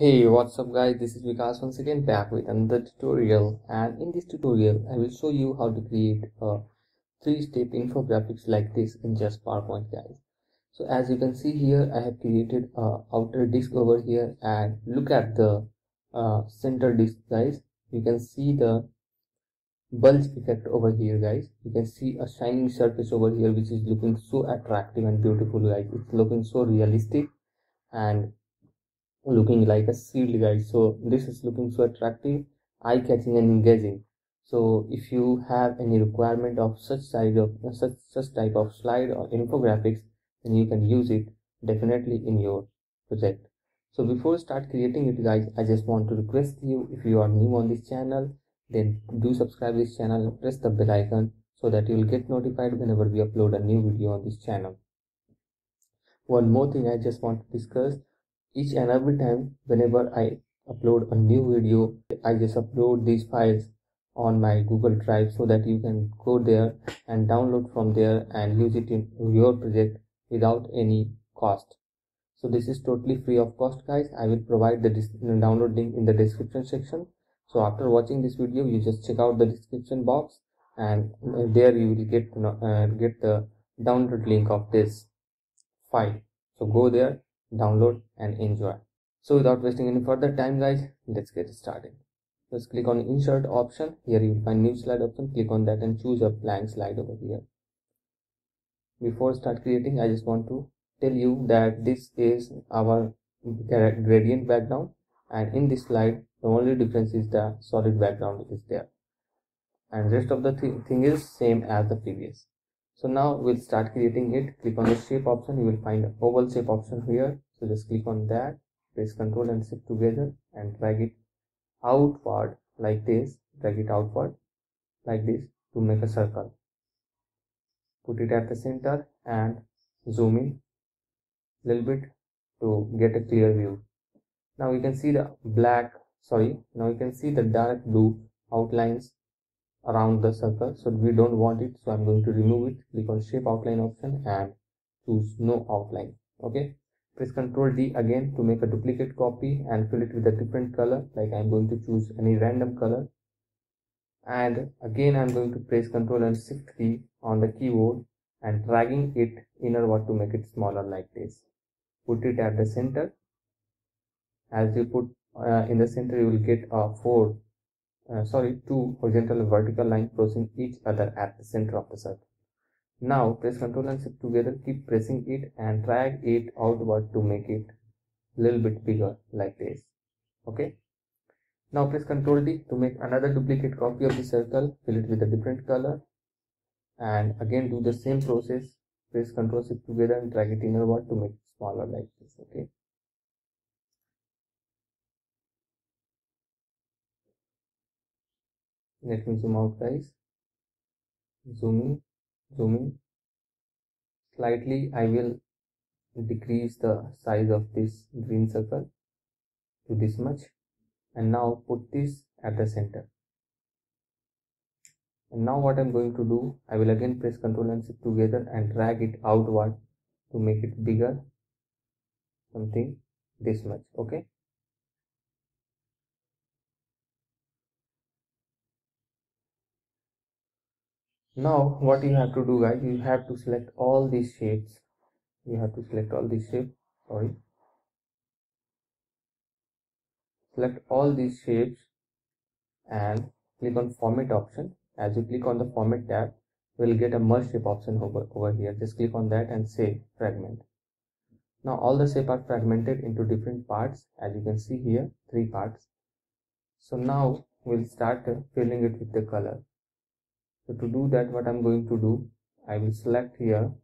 Hey, what's up guys, this is Vikas once again back with another tutorial, and in this tutorial I will show you how to create a 3-step infographics like this in just PowerPoint guys. So as you can see here, I have created a outer disk over here, and look at the center disk guys. You can see the bulge effect over here guys. You can see a shining surface over here which is looking so attractive and beautiful guys. It's looking so realistic and looking like a shield guys. So this is looking so attractive, eye-catching and engaging. So if you have any requirement of such size of such type of slide or infographics, then you can use it definitely in your project. So before start creating it guys, I just want to request you, if you are new on this channel, then do subscribe this channel and press the bell icon so that you will get notified whenever we upload a new video on this channel. One more thing I just want to discuss: each and every time whenever I upload a new video, I just upload these files on my Google Drive so that you can go there and download from there and use it in your project without any cost. So this is totally free of cost guys. I will provide the download link in the description section. So after watching this video, you just check out the description box, and there you will get the download link of this file. So go there, download and enjoy. So without wasting any further time guys, let's get started. Just click on insert option. Here you will find new slide option. Click on that and choose a blank slide over here. Before start creating, I just want to tell you that this is our gradient background, and in this slide the only difference is the solid background is there, and rest of the thing is same as the previous. So now we'll start creating it. Click on the shape option. You will find oval shape option here. So just click on that, press Ctrl and Shift together and drag it outward like this. Drag it outward like this to make a circle. Put it at the center and zoom in a little bit to get a clear view. Now you can see the now you can see the dark blue outlines around the circle, so we don't want it, so I'm going to remove it. Click on shape outline option and choose no outline. Okay, press Ctrl D again to make a duplicate copy and fill it with a different color, like I'm going to choose any random color, and again I'm going to press Ctrl and Shift key on the keyboard and dragging it inward to make it smaller like this. Put it at the center. As you put in the center, you will get two horizontal and vertical lines crossing each other at the center of the circle. Now press Ctrl and Shift together, keep pressing it and drag it outward to make it a little bit bigger like this. Okay. Now press Ctrl D to make another duplicate copy of the circle, fill it with a different color, and again do the same process. Press Ctrl Shift together and drag it inward to make it smaller like this. Okay. Let me zoom out guys. Zoom in. Slightly I will decrease the size of this green circle to this much, and now put this at the center. And now what I'm going to do, I will again press Ctrl and Shift together and drag it outward to make it bigger, something this much. Okay. Now what you have to do guys, you have to select all these shapes. Select all these shapes and click on format option. As you click on the format tab, you will get a merge shape option over here. Just click on that and say fragment. Now all the shapes are fragmented into different parts, as you can see here, 3 parts. So now we'll start filling it with the color. So to do that, what I'm going to do, I will select here.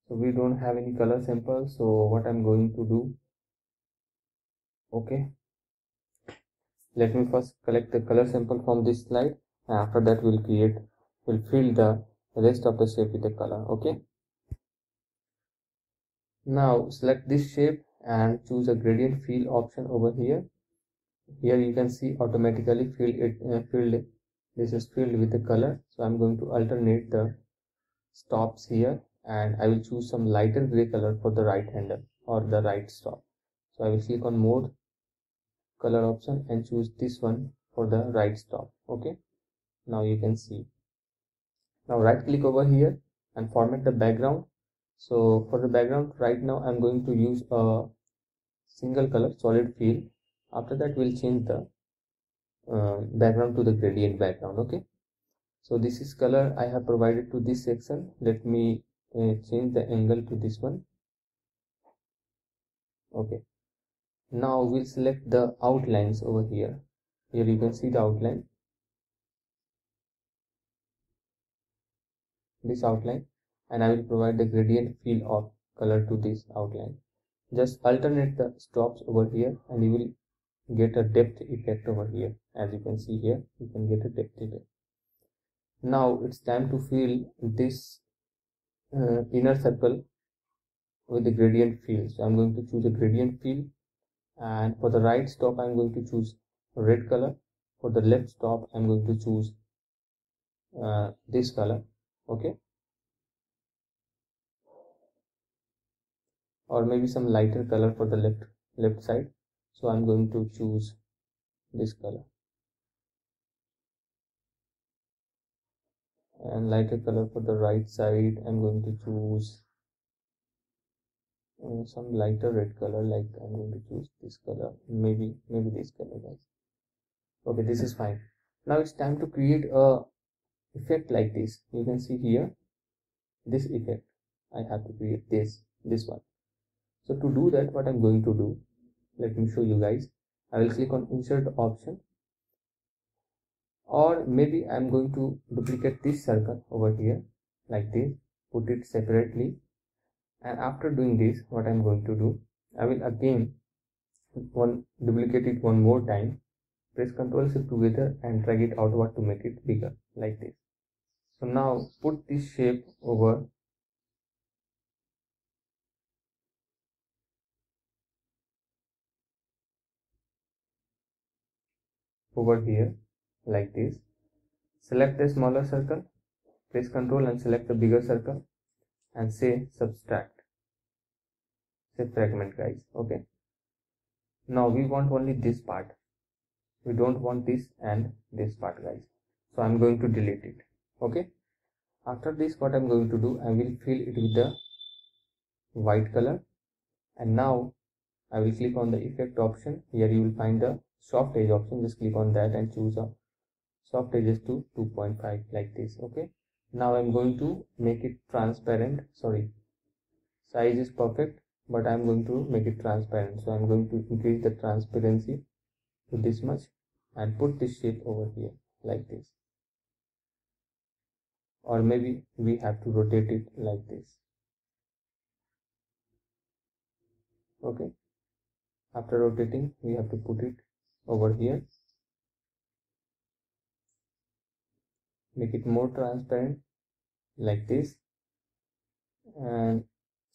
So we don't have any color sample, so what I'm going to do, okay, let me first collect the color sample from this slide, and after that we'll fill the rest of the shape with the color. Okay. Now select this shape and choose a gradient fill option over here. Here you can see automatically this is filled with the color. So I'm going to alternate the stops here, and I will choose some lighter gray color for the right handle or the right stop. So I will click on mode, color option, and choose this one for the right stop. Okay, now you can see. Now right click over here and format the background. So for the background right now I'm going to use a single color solid fill. After that we'll change the background to the gradient background. Okay, so this is color I have provided to this section. Let me change the angle to this one. Okay, now we'll select the outlines over here. Here you can see the outline, this outline, and I will provide the gradient fill of color to this outline. Just alternate the stops over here and you will get a depth effect over here. As you can see here, you can get a depth effect. Now it's time to fill this inner circle with the gradient fill. So I'm going to choose a gradient fill, and for the right stop I'm going to choose red color. For the left stop I'm going to choose this color. Okay, or maybe some lighter color for the left side. So I'm going to choose this color, and lighter color for the right side. I'm going to choose some lighter red color, like I'm going to choose this color, maybe this color, guys. Okay, this is fine. Now it's time to create a effect like this. You can see here this effect. I have to create this one. So to do that, what I'm going to do, let me show you guys. I will click on insert option, or maybe I'm going to duplicate this circle over here like this, put it separately. And after doing this, what I'm going to do, I will again duplicate it one more time, press Ctrl Shift together and drag it outward to make it bigger like this. So now put this shape over here like this. Select the smaller circle, press Ctrl and select the bigger circle, and say subtract, say fragment, guys. Okay, now we want only this part, we don't want this and this part, guys. So I'm going to delete it. Okay, after this, what I'm going to do, I will fill it with the white color, and now I will click on the effect option. Here you will find the soft edge option. Just click on that and choose a soft edges to 2.5 like this. Okay, now I'm going to make it transparent. Sorry, size is perfect, but I'm going to make it transparent. So I'm going to increase the transparency to this much and put this shape over here like this, or maybe we have to rotate it like this. Okay, after rotating we have to put it over here, make it more transparent like this, and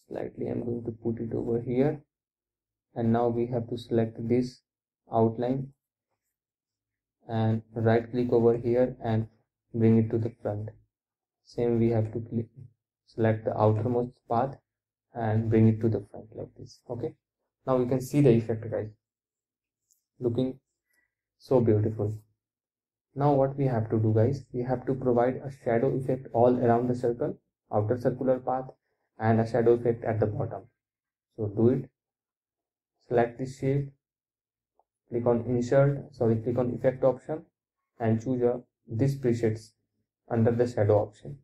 slightly I'm going to put it over here. And now we have to select this outline and right click over here and bring it to the front. Same, we have to select the outermost path and bring it to the front like this. Okay, now you can see the effect, guys, looking so beautiful. Now what we have to do, guys, we have to provide a shadow effect all around the circle, outer circular path, and a shadow effect at the bottom. So do it. Select this shape, click on click on effect option and choose this presets under the shadow option.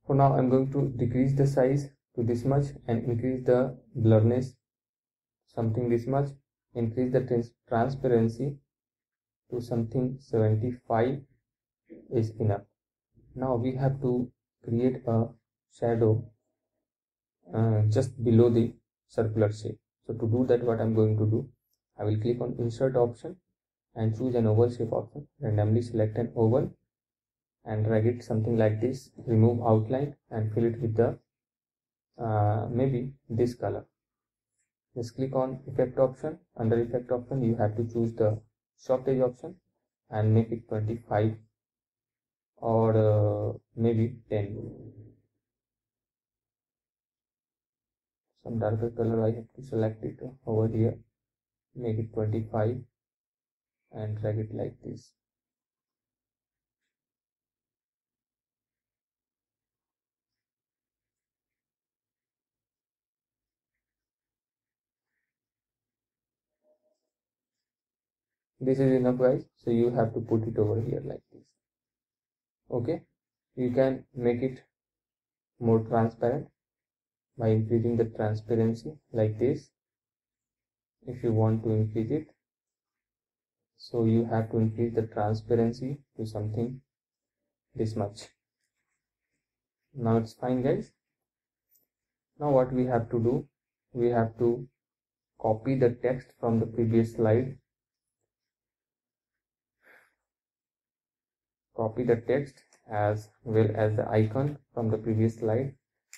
For now I'm going to decrease the size to this much and increase the blurriness something this much, increase the transparency to something 75 is enough. Now we have to create a shadow just below the circular shape. So to do that, what I'm going to do, I will click on insert option and choose an oval shape option, randomly select an oval and drag it something like this, remove outline and fill it with the maybe this color. Just click on effect option. Under effect option you have to choose the soft edge option and make it 25 or maybe 10. So some darker color. I have to select it over here, make it 25 and drag it like this. This is enough guys, so you have to put it over here like this. Okay, you can make it more transparent by increasing the transparency like this. If you want to increase it, so you have to increase the transparency to something this much. Now it's fine guys. Now what we have to do, we have to copy the text from the previous slide. Copy the text as well as the icon from the previous slide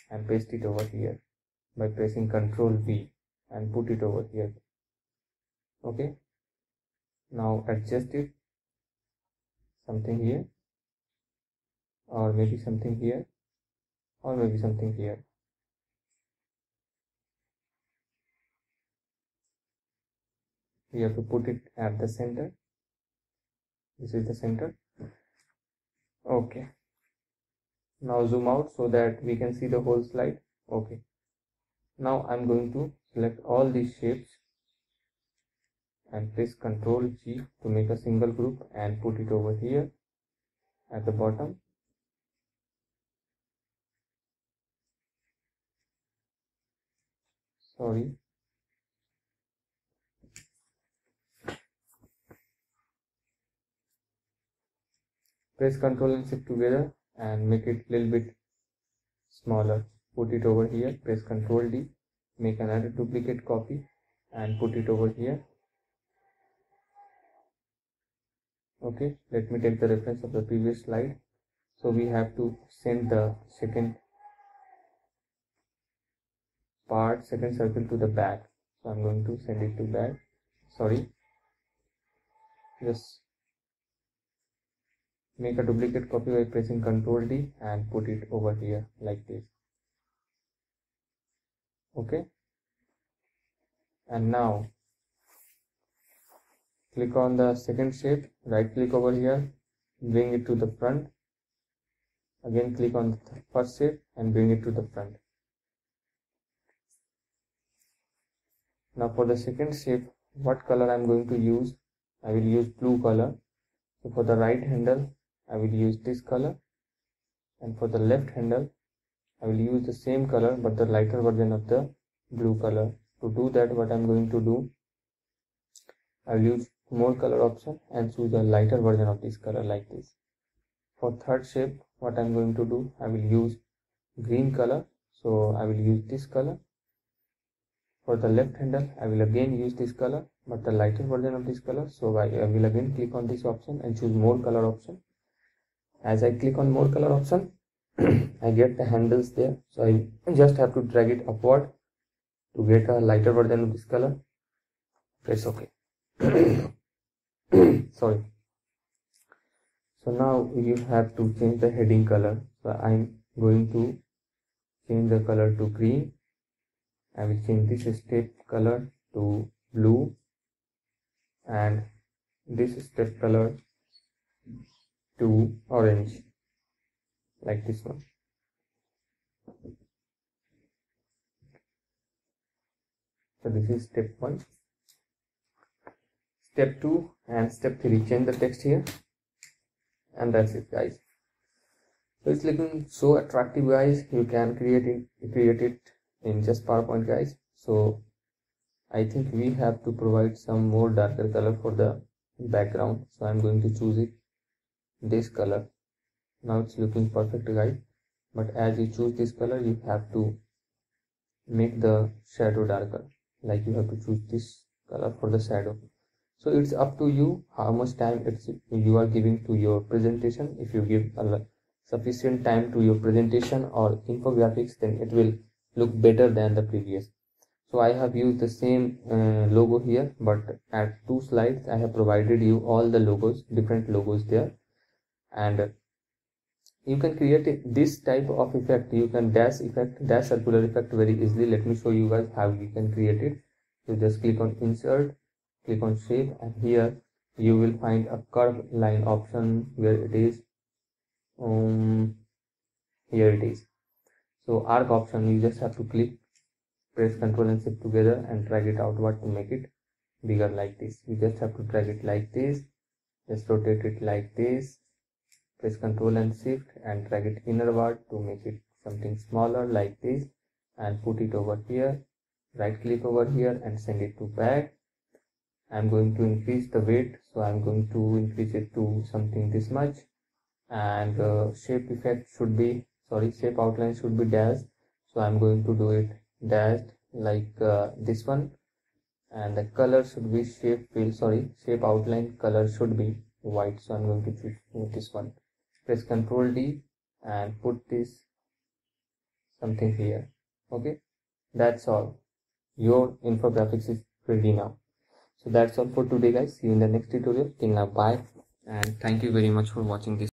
and paste it over here by pressing Ctrl V and put it over here. Okay, now adjust it, something here, or maybe something here, or maybe something here. We have to put it at the center. This is the center. Okay, now zoom out so that we can see the whole slide. Okay, now I'm going to select all these shapes and press Ctrl G to make a single group and put it over here at the bottom. Sorry. Press Ctrl and Shift together and make it a little bit smaller. Put it over here, press Ctrl D, make another duplicate copy and put it over here. Okay, let me take the reference of the previous slide. So we have to send the second part, second circle to the back. So I'm going to send it to back. Sorry. Just make a duplicate copy by pressing Ctrl D and put it over here like this. Okay. And now click on the second shape, right click over here, bring it to the front. Again click on the first shape and bring it to the front. Now for the second shape, what color I am going to use? I will use blue color. So for the right handle, I will use this color, and for the left handle, I will use the same color but the lighter version of the blue color. To do that, what I am going to do, I will use more color option and choose a lighter version of this color like this. For third shape, what I am going to do, I will use green color, so I will use this color. For the left handle, I will again use this color but the lighter version of this color, so I will again click on this option and choose more color option. As I click on more color option, I get the handles there, so I just have to drag it upward to get a lighter version of this color. Press OK. Sorry. So now you have to change the heading color. So I'm going to change the color to green. I will change this step color to blue and this step color to orange, like this one. So this is step 1. Step 2 and step 3, change the text here, and that's it guys. So it's looking so attractive guys. You can create it in just PowerPoint guys. So I think we have to provide some more darker color for the background, so I'm going to choose it this color. Now it's looking perfect guys, but as you choose this color, you have to make the shadow darker, like you have to choose this color for the shadow. So it's up to you how much time you are giving to your presentation. If you give a sufficient time to your presentation or infographics, then it will look better than the previous. So I have used the same logo here, but at 2 slides I have provided you all the logos, different logos there, and You can create this type of effect. You can dash circular effect very easily. Let me show you guys how you can create it. So just click on insert, click on shape, and here you will find a curve line option where it is. Here it is. So arc option, you just have to click, press Ctrl and Shift together and drag it outward to make it bigger like this. You just have to drag it like this, just rotate it like this, press Ctrl and Shift and drag it inward to make it something smaller like this, and put it over here. Right click over here and send it to back. I'm going to increase the weight, so I'm going to increase it to something this much, and shape outline should be dashed, so I'm going to do it dashed like this one, and the color should be shape outline color should be white, so I'm going to choose this one. Press Ctrl D and put this something here. Okay, that's all. Your infographics is ready now. So that's all for today, guys. See you in the next tutorial. Till now, bye, and thank you very much for watching this.